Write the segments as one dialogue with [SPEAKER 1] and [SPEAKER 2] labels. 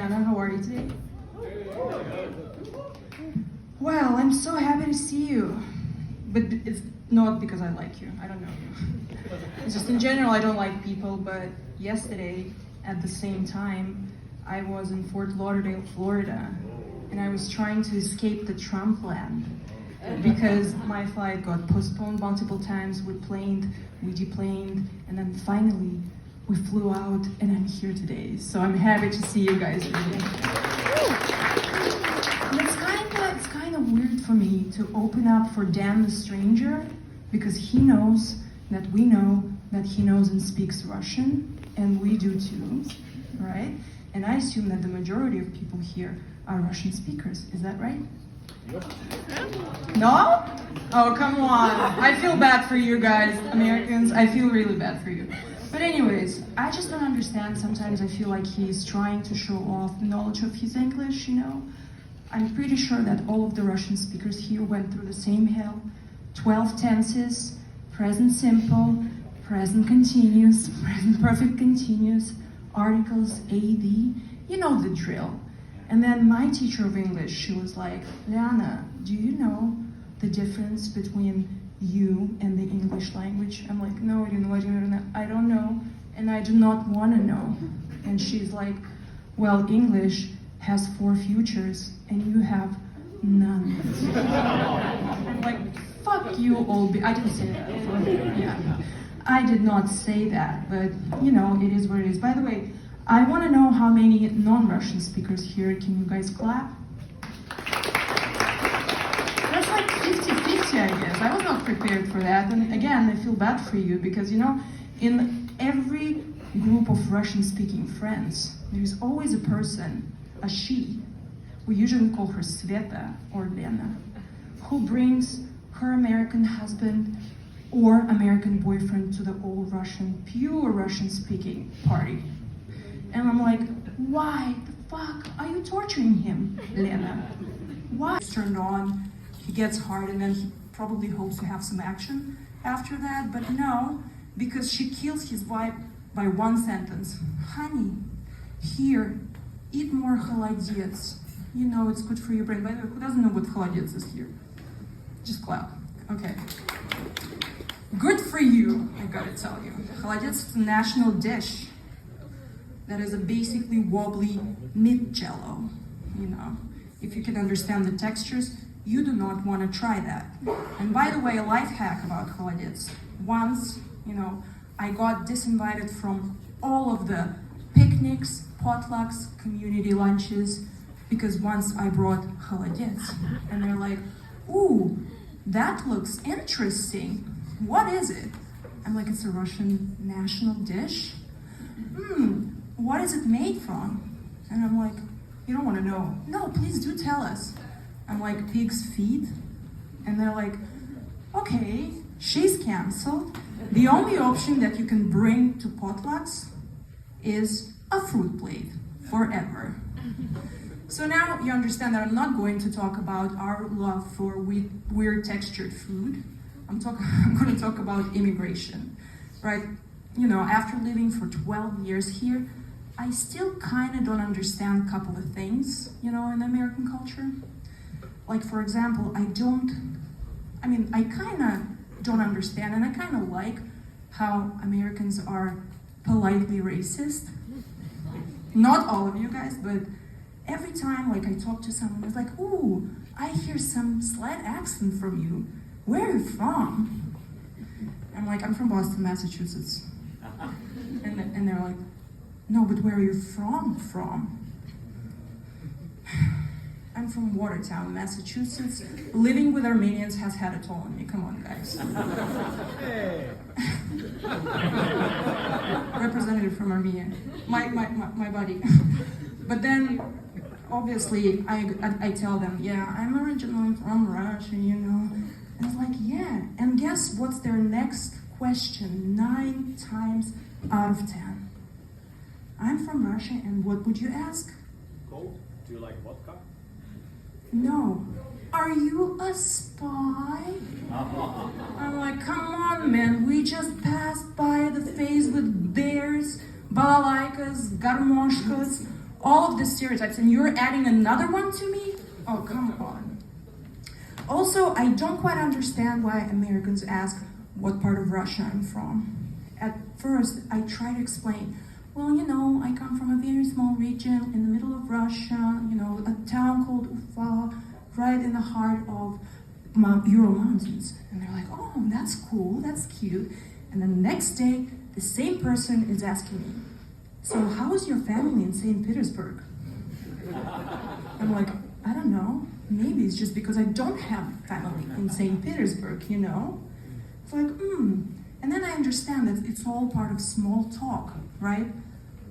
[SPEAKER 1] Liana. How are you today? Well, I'm so happy to see you. But it's not because I like you. I don't know you. It's just in general, I don't like people. But yesterday, at the same time, I was in Fort Lauderdale, Florida. And I was trying to escape the Trump land. Because my flight got postponed multiple times. We deplaned, and then finally, we flew out, and I'm here today. So I'm happy to see you guys again. And it's kind of weird for me to open up for Dan the Stranger, because he knows that we know that he knows and speaks Russian, and we do too, right? And I assume that the majority of people here are Russian speakers. Is that right? No? Oh, come on. I feel bad for you guys, Americans. I feel really bad for you. But anyways, I just don't understand. Sometimes I feel like he's trying to show off the knowledge of his English, you know? I'm pretty sure that all of the Russian speakers here went through the same hell. 12 tenses, present simple, present continuous, present perfect continuous, articles, AD. You know the drill. And then my teacher of English, she was like, Liana, do you know the difference between you and the English language? I'm like, no, I don't know, and I do not want to know. And she's like, well, English has 4 futures, and you have none. I'm like, fuck you, old I didn't say that. Yeah, I did not say that, but, you know, it is what it is. By the way, I want to know how many non-Russian speakers here. Can you guys clap? That's like 50-50, I guess. I was not prepared for that. And again, I feel bad for you because, you know, in every group of Russian-speaking friends, there's always a person, a she, we usually call her Sveta or Lena, who brings her American husband or American boyfriend to the all Russian, pure Russian-speaking party. And I'm like, why the fuck are you torturing him, Lena? Why? It's turned on, he gets hard, and then he probably hopes to have some action after that, but no, because she kills his wife by one sentence. Honey, here, eat more холодец. You know it's good for your brain. By the way, who doesn't know what холодец is here? Just clap. Okay. Good for you, I gotta tell you. Холодец is a national dish. That is a basically wobbly meat jello, you know. If you can understand the textures, you do not want to try that. And by the way, a life hack about холодец. Once, you know, I got disinvited from all of the picnics, potlucks, community lunches, because once I brought холодец, and they're like, ooh, that looks interesting. What is it? I'm like, it's a Russian national dish. What is it made from? And I'm like, you don't want to know. No, please do tell us. I'm like, pig's feet? And they're like, okay, she's canceled. The only option that you can bring to potlucks is a fruit plate forever. So now you understand that I'm not going to talk about our love for weird textured food. I'm going to talk about immigration, right? You know, after living for 12 years here, I still kind of don't understand a couple of things, you know, in American culture. Like, for example, I kind of don't understand, and I kind of like how Americans are politely racist. Not all of you guys, but every time, like, I talk to someone, it's like, ooh, I hear some slight accent from you. Where are you from? I'm like, I'm from Boston, Massachusetts. And they're like, no, but where are you from? I'm from Watertown, Massachusetts. Living with Armenians has had a toll on me. Come on, guys. Representative from Armenia, my buddy. But then, obviously, I tell them, yeah, I'm originally from Russia, you know. And it's like, yeah. And guess what's their next question? 9 times out of 10. I'm from Russia, and what would you ask?
[SPEAKER 2] Cold? Do you like vodka?
[SPEAKER 1] No. Are you a spy? I'm like, come on, man. We just passed by the phase with bears, balalaikas, garmoshkas, All of the stereotypes, and you're adding another one to me? Oh, come on. Also, I don't quite understand why Americans ask what part of Russia I'm from. At first, I try to explain, well, you know, I come from a very small region in the middle of Russia, you know, a town called Ufa, right in the heart of Ural Mountains. And they're like, oh, that's cool, that's cute. And then the next day, the same person is asking me, so how is your family in St. Petersburg? I'm like, I don't know. Maybe it's just because I don't have family in St. Petersburg, you know? It's like, And then I understand that it's all part of small talk, right?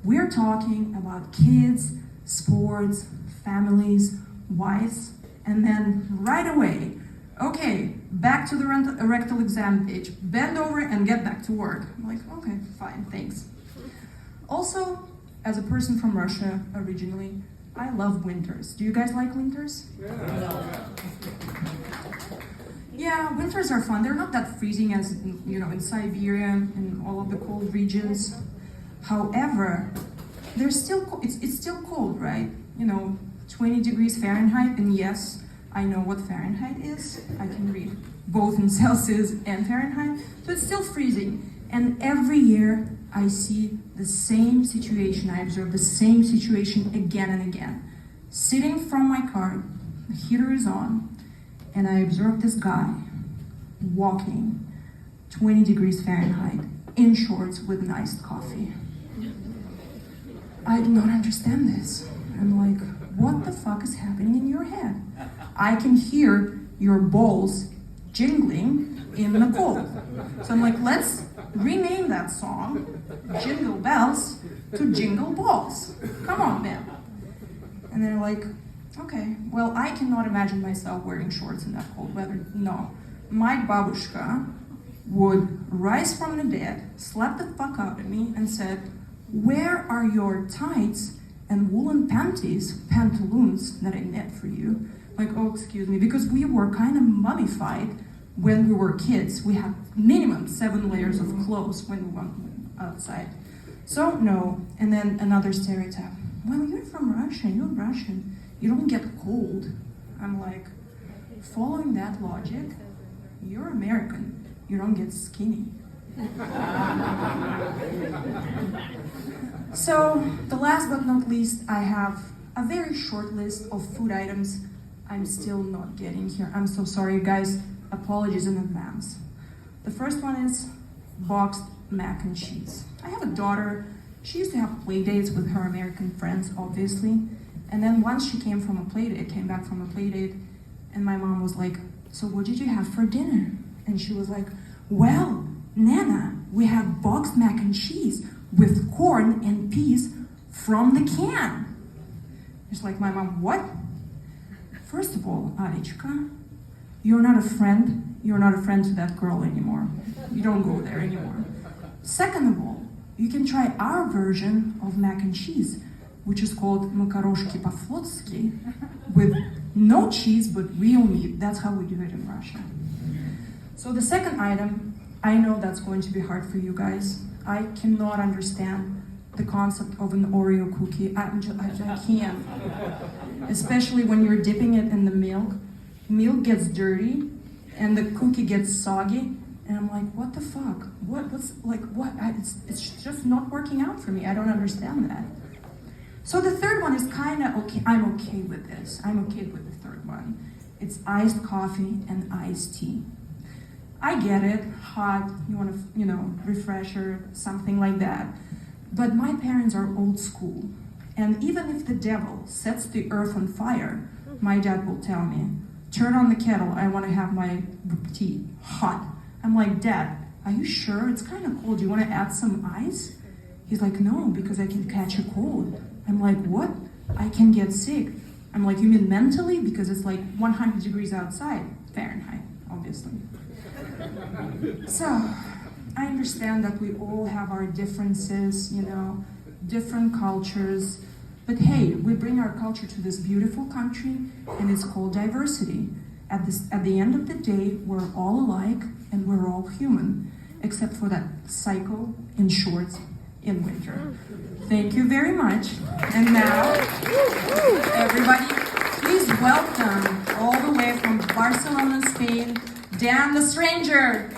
[SPEAKER 1] We're talking about kids, sports, families, wives, and then right away, okay, back to the rectal exam page. Bend over and get back to work. I'm like, okay, fine, thanks. Also, as a person from Russia originally, I love winters. Do you guys like winters? Yeah, winters are fun. They're not that freezing as, you know, in Siberia and all of the cold regions. However, they're still it's still cold, right? You know, 20 degrees Fahrenheit, and yes, I know what Fahrenheit is. I can read both in Celsius and Fahrenheit, so it's still freezing. And every year, I see the same situation. I observe the same situation again and again. Sitting from my car, the heater is on, and I observe this guy walking 20 degrees Fahrenheit in shorts with an iced coffee. I do not understand this. I'm like, what the fuck is happening in your head? I can hear your balls jingling in the cold. So I'm like, let's rename that song, Jingle Bells, to Jingle Balls. Come on, man. And they're like, okay, well, I cannot imagine myself wearing shorts in that cold weather. No. My babushka would rise from the dead, slap the fuck out of me, and said, where are your tights and woolen pantaloons that I knit for you? Like, oh, excuse me, because we were kind of mummified when we were kids. We had minimum 7 layers of clothes when we went outside. So, no. And then another stereotype. Well, you're from Russia, you're Russian. You don't get cold. I'm like, following that logic, you're American. You don't get skinny. So, the last but not least, I have a very short list of food items I'm still not getting here. I'm so sorry, guys. Apologies in advance. The first one is boxed mac and cheese. I have a daughter. She used to have play dates with her American friends, obviously. And then once she came back from a play date, and my mom was like, so what did you have for dinner? And she was like, well, Nana, we had boxed mac and cheese with corn and peas from the can. It's like, my mom, what? First of all, Arichka, you're not a friend to that girl anymore. You don't go there anymore. Second of all, you can try our version of mac and cheese, which is called makaroshki po-flotsky, with no cheese but real meat. That's how we do it in Russia. So the second item, I know that's going to be hard for you guys. I cannot understand the concept of an Oreo cookie. I can't. Especially when you're dipping it in the milk. Milk gets dirty and the cookie gets soggy. And I'm like, what the fuck? It's just not working out for me. I don't understand that. So the third one is kind of okay. I'm okay with this. I'm okay with the third one. It's iced coffee and iced tea. I get it, hot, you want to, refresher, something like that. But my parents are old school. And even if the devil sets the earth on fire, my dad will tell me, turn on the kettle, I want to have my tea hot. I'm like, Dad, are you sure? It's kind of cold. Do you want to add some ice? He's like, no, because I can catch a cold. I'm like, what? I can get sick. I'm like, you mean mentally? Because it's like 100 degrees outside, Fahrenheit, obviously. So, I understand that we all have our differences, different cultures. But hey, we bring our culture to this beautiful country, and it's called diversity. At the end of the day, we're all alike, and we're all human, except for that psycho in shorts in winter. Thank you very much. And now, everybody, please welcome all the way from Barcelona, Spain, Dan the Stranger.